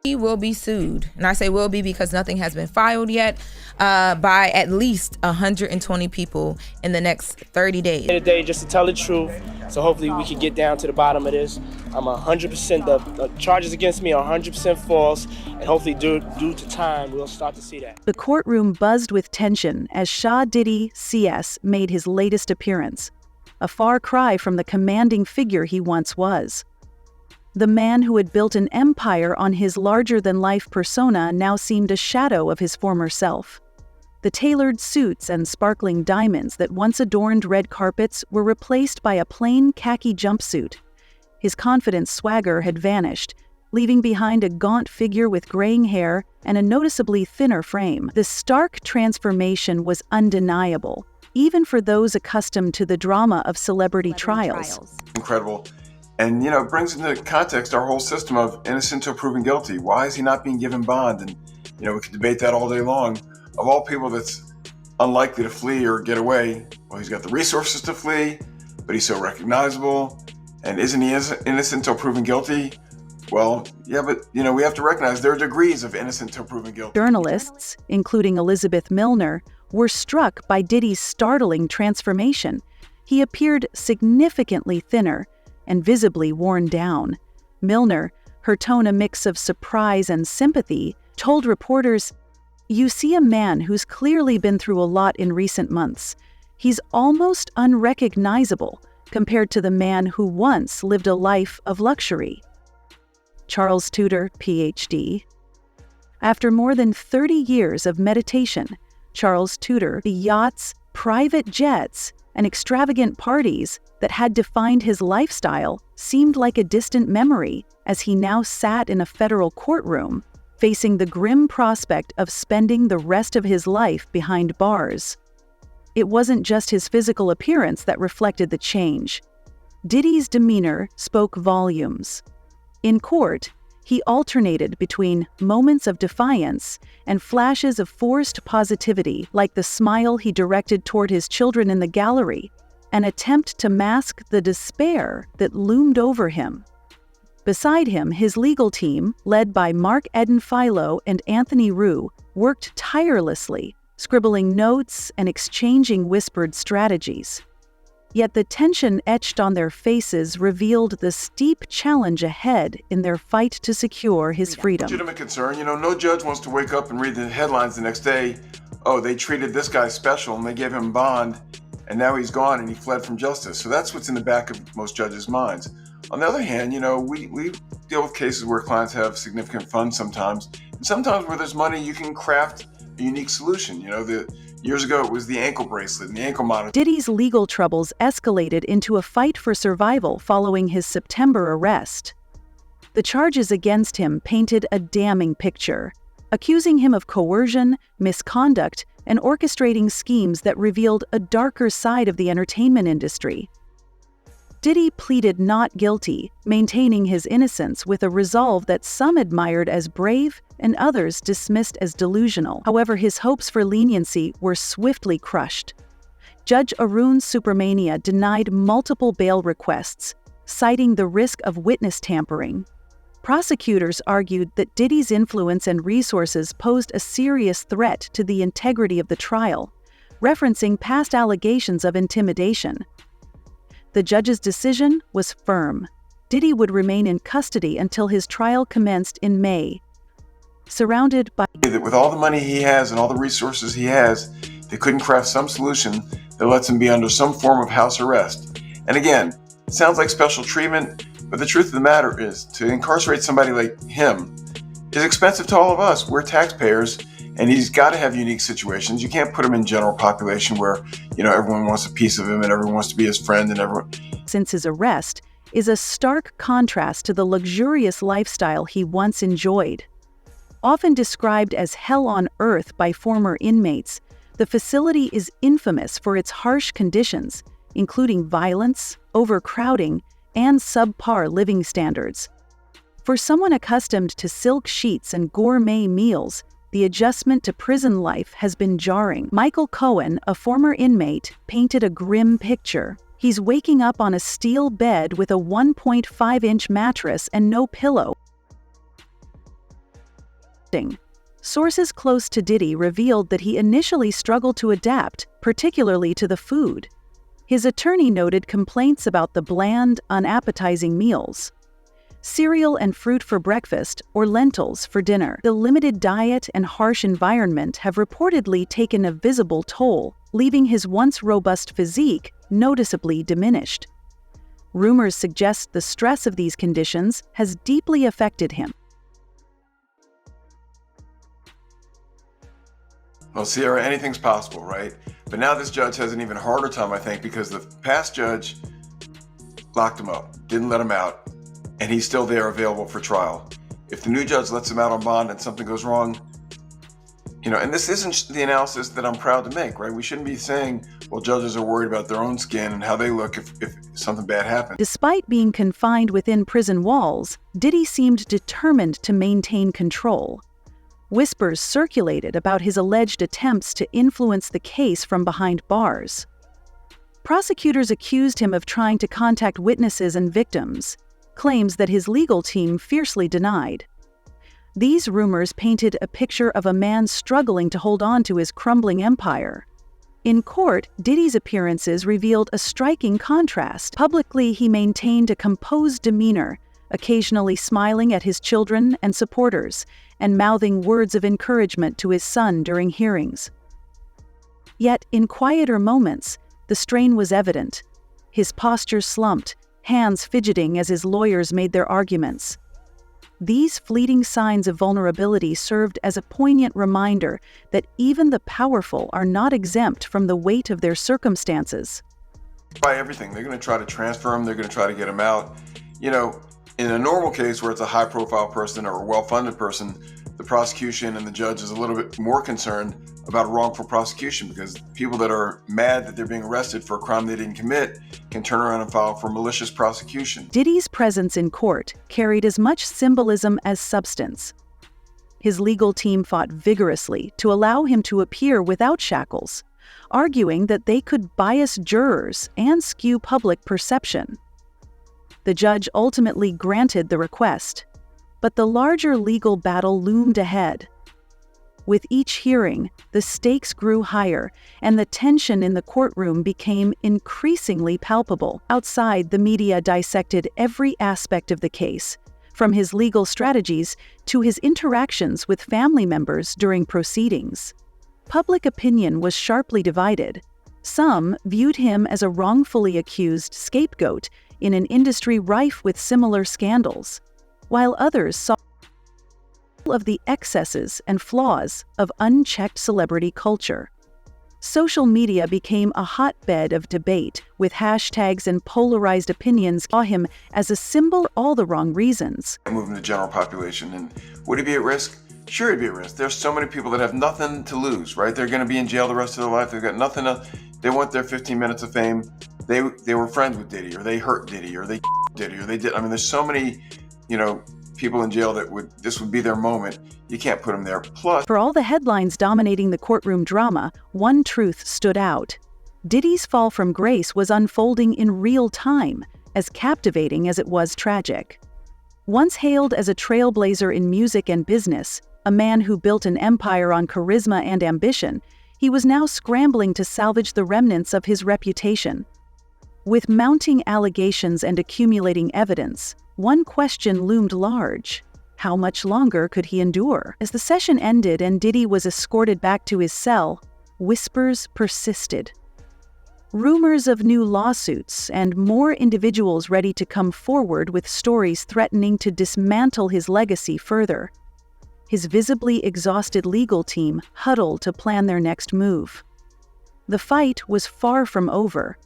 He will be sued, and I say will be because nothing has been filed yet, by at least 120 people in the next 30 days. Today, just to tell the truth, so hopefully we can get down to the bottom of this. I'm 100%, the charges against me are 100% false, and hopefully due to time, we'll start to see that. The courtroom buzzed with tension as Shah Diddy CS made his latest appearance, a far cry from the commanding figure he once was. The man who had built an empire on his larger-than-life persona now seemed a shadow of his former self. The tailored suits and sparkling diamonds that once adorned red carpets were replaced by a plain khaki jumpsuit. His confident swagger had vanished, leaving behind a gaunt figure with graying hair and a noticeably thinner frame. The stark transformation was undeniable, even for those accustomed to the drama of celebrity trials. Incredible. And, it brings into context our whole system of innocent till proven guilty. Why is he not being given bond? And, we could debate that all day long. Of all people that's unlikely to flee or get away, well, he's got the resources to flee, but he's so recognizable. And isn't he innocent till proven guilty? Well, yeah, but, we have to recognize there are degrees of innocent till proven guilty. Journalists, including Elizabeth Milner, were struck by Diddy's startling transformation. He appeared significantly thinner and visibly worn down. Milner, her tone a mix of surprise and sympathy, told reporters, "You see a man who's clearly been through a lot in recent months. He's almost unrecognizable compared to the man who once lived a life of luxury." Charles Tudor, Ph.D. After more than 30 years of meditation, Charles Tudor, the yachts, private jets, and extravagant parties that had defined his lifestyle seemed like a distant memory as he now sat in a federal courtroom, facing the grim prospect of spending the rest of his life behind bars. It wasn't just his physical appearance that reflected the change. Diddy's demeanor spoke volumes. In court, he alternated between moments of defiance and flashes of forced positivity, like the smile he directed toward his children in the gallery, an attempt to mask the despair that loomed over him. Beside him, his legal team, led by Mark Edenfilo and Anthony Rue, worked tirelessly, scribbling notes and exchanging whispered strategies. Yet the tension etched on their faces revealed the steep challenge ahead in their fight to secure his freedom. Legitimate concern. No judge wants to wake up and read the headlines the next day. Oh, they treated this guy special and they gave him bond, and now he's gone and he fled from justice. So that's what's in the back of most judges' minds. On the other hand, we deal with cases where clients have significant funds sometimes. And sometimes where there's money, you can craft a unique solution. Years ago, it was the ankle bracelet and the ankle monitor. Diddy's legal troubles escalated into a fight for survival following his September arrest. The charges against him painted a damning picture, accusing him of coercion, misconduct, and orchestrating schemes that revealed a darker side of the entertainment industry. Diddy pleaded not guilty, maintaining his innocence with a resolve that some admired as brave and others dismissed as delusional. However, his hopes for leniency were swiftly crushed. Judge Arun Subramania denied multiple bail requests, citing the risk of witness tampering. Prosecutors argued that Diddy's influence and resources posed a serious threat to the integrity of the trial, referencing past allegations of intimidation. The judge's decision was firm. Diddy would remain in custody until his trial commenced in May. Surrounded by that with all the money he has and all the resources he has, they couldn't craft some solution that lets him be under some form of house arrest. And again, it sounds like special treatment, but the truth of the matter is, to incarcerate somebody like him is expensive to all of us. We're taxpayers, and he's got to have unique situations. You can't put him in general population where, everyone wants a piece of him and everyone wants to be his friend and everyone. Since his arrest is a stark contrast to the luxurious lifestyle he once enjoyed. Often described as hell on earth by former inmates, the facility is infamous for its harsh conditions, including violence, overcrowding, and subpar living standards. For someone accustomed to silk sheets and gourmet meals, the adjustment to prison life has been jarring. Michael Cohen, a former inmate, painted a grim picture. He's waking up on a steel bed with a 1.5-inch mattress and no pillow. Sources close to Diddy revealed that he initially struggled to adapt, particularly to the food. His attorney noted complaints about the bland, unappetizing meals. Cereal and fruit for breakfast or lentils for dinner. The limited diet and harsh environment have reportedly taken a visible toll, leaving his once robust physique noticeably diminished. Rumors suggest the stress of these conditions has deeply affected him. Well, Sierra, anything's possible, right? But now this judge has an even harder time, I think, because the past judge locked him up, didn't let him out, and he's still there available for trial. If the new judge lets him out on bond and something goes wrong, and this isn't the analysis that I'm proud to make, right? We shouldn't be saying, well, judges are worried about their own skin and how they look if something bad happens. Despite being confined within prison walls, Diddy seemed determined to maintain control. Whispers circulated about his alleged attempts to influence the case from behind bars. Prosecutors accused him of trying to contact witnesses and victims, claims that his legal team fiercely denied. These rumors painted a picture of a man struggling to hold on to his crumbling empire. In court, Diddy's appearances revealed a striking contrast. Publicly, he maintained a composed demeanor, occasionally smiling at his children and supporters, and mouthing words of encouragement to his son during hearings. Yet, in quieter moments, the strain was evident. His posture slumped, hands fidgeting as his lawyers made their arguments. These fleeting signs of vulnerability served as a poignant reminder that even the powerful are not exempt from the weight of their circumstances. By everything, they're going to try to transfer him, they're going to try to get him out. In a normal case where it's a high-profile person or a well-funded person, the prosecution and the judge is a little bit more concerned about a wrongful prosecution because people that are mad that they're being arrested for a crime they didn't commit can turn around and file for malicious prosecution. Diddy's presence in court carried as much symbolism as substance. His legal team fought vigorously to allow him to appear without shackles, arguing that they could bias jurors and skew public perception. The judge ultimately granted the request, but the larger legal battle loomed ahead. With each hearing, the stakes grew higher, and the tension in the courtroom became increasingly palpable. Outside, the media dissected every aspect of the case, from his legal strategies to his interactions with family members during proceedings. Public opinion was sharply divided. Some viewed him as a wrongfully accused scapegoat in an industry rife with similar scandals, while others saw of the excesses and flaws of unchecked celebrity culture. Social media became a hotbed of debate, with hashtags and polarized opinions saw him as a symbol of all the wrong reasons. Moving the general population, and would he be at risk? Sure, he'd be at risk. There's so many people that have nothing to lose, right? They're going to be in jail the rest of their life. They've got nothing to. They want their 15 minutes of fame. They were friends with Diddy, or they hurt Diddy, or they Diddy, or they did. I mean, there's so many, people in jail that this would be their moment. You can't put them there. Plus, for all the headlines dominating the courtroom drama, one truth stood out. Diddy's fall from grace was unfolding in real time, as captivating as it was tragic. Once hailed as a trailblazer in music and business, a man who built an empire on charisma and ambition, he was now scrambling to salvage the remnants of his reputation. With mounting allegations and accumulating evidence, one question loomed large. How much longer could he endure? As the session ended and Diddy was escorted back to his cell, whispers persisted. Rumors of new lawsuits and more individuals ready to come forward with stories threatening to dismantle his legacy further. His visibly exhausted legal team huddled to plan their next move. The fight was far from over,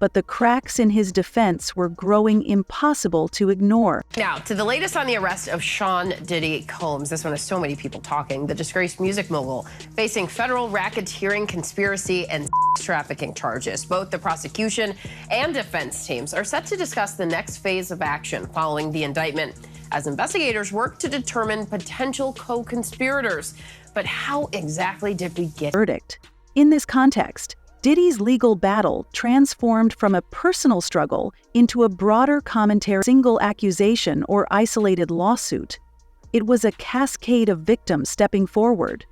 but the cracks in his defense were growing impossible to ignore. Now, to the latest on the arrest of Sean Diddy Combs. This one has so many people talking. The disgraced music mogul facing federal racketeering, conspiracy, and trafficking charges. Both the prosecution and defense teams are set to discuss the next phase of action following the indictment, as investigators work to determine potential co-conspirators. But how exactly did we get verdict? In this context, Diddy's legal battle transformed from a personal struggle into a broader commentary, single accusation or isolated lawsuit. It was a cascade of victims stepping forward.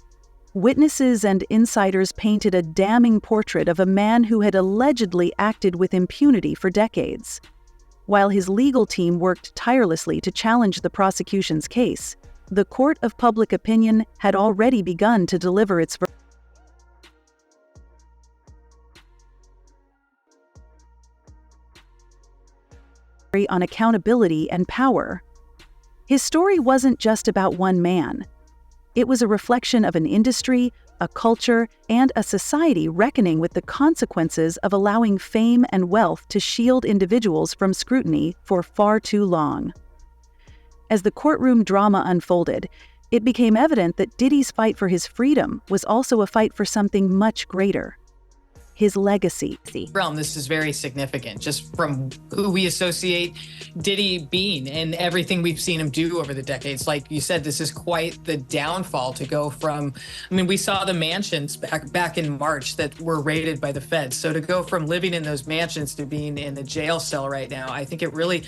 Witnesses and insiders painted a damning portrait of a man who had allegedly acted with impunity for decades. While his legal team worked tirelessly to challenge the prosecution's case, the court of public opinion had already begun to deliver its verdict on accountability and power. His story wasn't just about one man. It was a reflection of an industry, a culture, and a society reckoning with the consequences of allowing fame and wealth to shield individuals from scrutiny for far too long. As the courtroom drama unfolded, it became evident that Diddy's fight for his freedom was also a fight for something much greater: his legacy. This is very significant, just from who we associate Diddy being and everything we've seen him do over the decades. Like you said, this is quite the downfall to go from, we saw the mansions back in March that were raided by the feds. So to go from living in those mansions to being in the jail cell right now, I think it really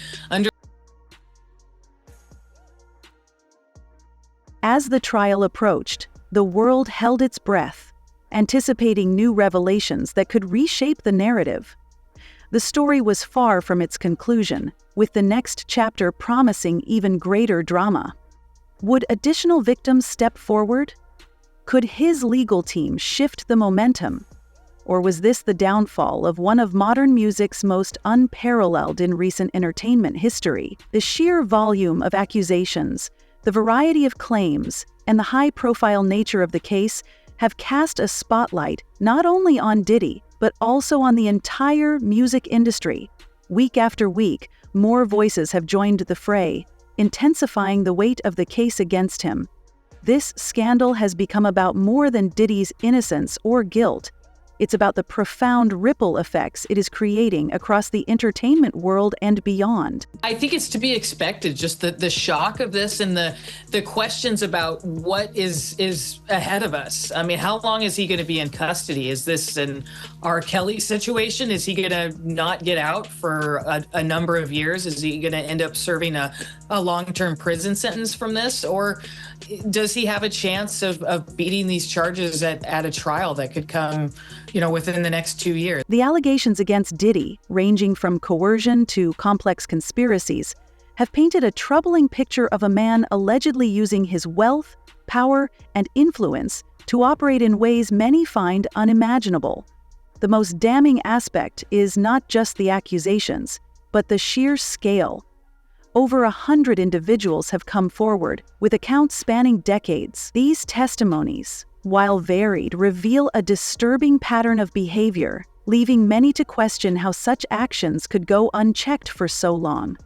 As the trial approached, the world held its breath, anticipating new revelations that could reshape the narrative. The story was far from its conclusion, with the next chapter promising even greater drama. Would additional victims step forward? Could his legal team shift the momentum? Or was this the downfall of one of modern music's most unparalleled in recent entertainment history? The sheer volume of accusations, the variety of claims, and the high-profile nature of the case have cast a spotlight not only on Diddy, but also on the entire music industry. Week after week, more voices have joined the fray, intensifying the weight of the case against him. This scandal has become about more than Diddy's innocence or guilt. It's about the profound ripple effects it is creating across the entertainment world and beyond. I think it's to be expected, just the shock of this and the questions about what is ahead of us. How long is he going to be in custody? Is this an R. Kelly situation? Is he going to not get out for a number of years? Is he going to end up serving a long-term prison sentence from this? Or does he have a chance of beating these charges at a trial that could come within the next 2 years? The allegations against Diddy, ranging from coercion to complex conspiracies, have painted a troubling picture of a man allegedly using his wealth, power, and influence to operate in ways many find unimaginable. The most damning aspect is not just the accusations, but the sheer scale. Over 100 individuals have come forward, with accounts spanning decades. These testimonies, while varied, reveal a disturbing pattern of behavior, leaving many to question how such actions could go unchecked for so long.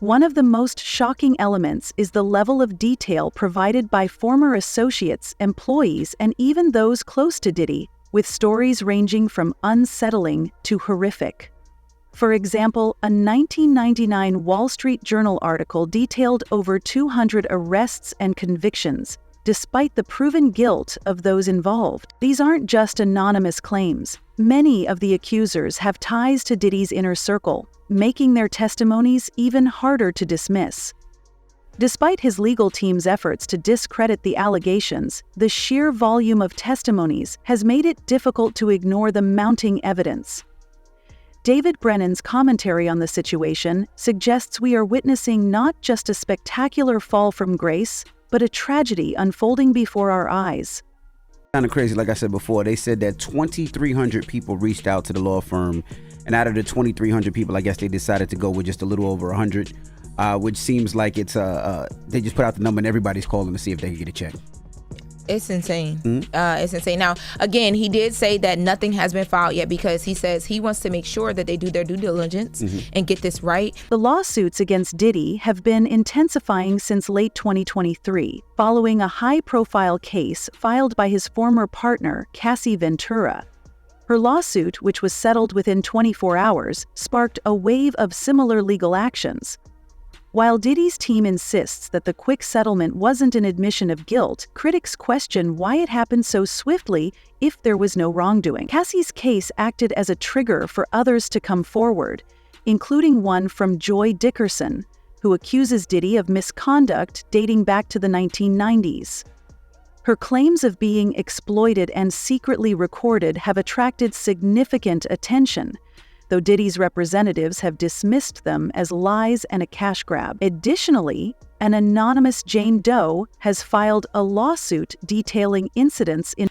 One of the most shocking elements is the level of detail provided by former associates, employees, and even those close to Diddy, with stories ranging from unsettling to horrific. For example, a 1999 Wall Street Journal article detailed over 200 arrests and convictions, despite the proven guilt of those involved. These aren't just anonymous claims. Many of the accusers have ties to Diddy's inner circle, making their testimonies even harder to dismiss. Despite his legal team's efforts to discredit the allegations, the sheer volume of testimonies has made it difficult to ignore the mounting evidence. David Brennan's commentary on the situation suggests we are witnessing not just a spectacular fall from grace, but a tragedy unfolding before our eyes. Kind of crazy, like I said before, they said that 2,300 people reached out to the law firm, and out of the 2,300 people, I guess they decided to go with just a little over 100, which seems like it's they just put out the number and everybody's calling to see if they can get a check. It's insane. It's insane. Now, again, he did say that nothing has been filed yet because he says he wants to make sure that they do their due diligence and get this right. The lawsuits against Diddy have been intensifying since late 2023, following a high-profile case filed by his former partner, Cassie Ventura. Her lawsuit, which was settled within 24 hours, sparked a wave of similar legal actions. While Diddy's team insists that the quick settlement wasn't an admission of guilt, critics question why it happened so swiftly if there was no wrongdoing. Cassie's case acted as a trigger for others to come forward, including one from Joy Dickerson, who accuses Diddy of misconduct dating back to the 1990s. Her claims of being exploited and secretly recorded have attracted significant attention, though Diddy's representatives have dismissed them as lies and a cash grab. Additionally, an anonymous Jane Doe has filed a lawsuit detailing incidents in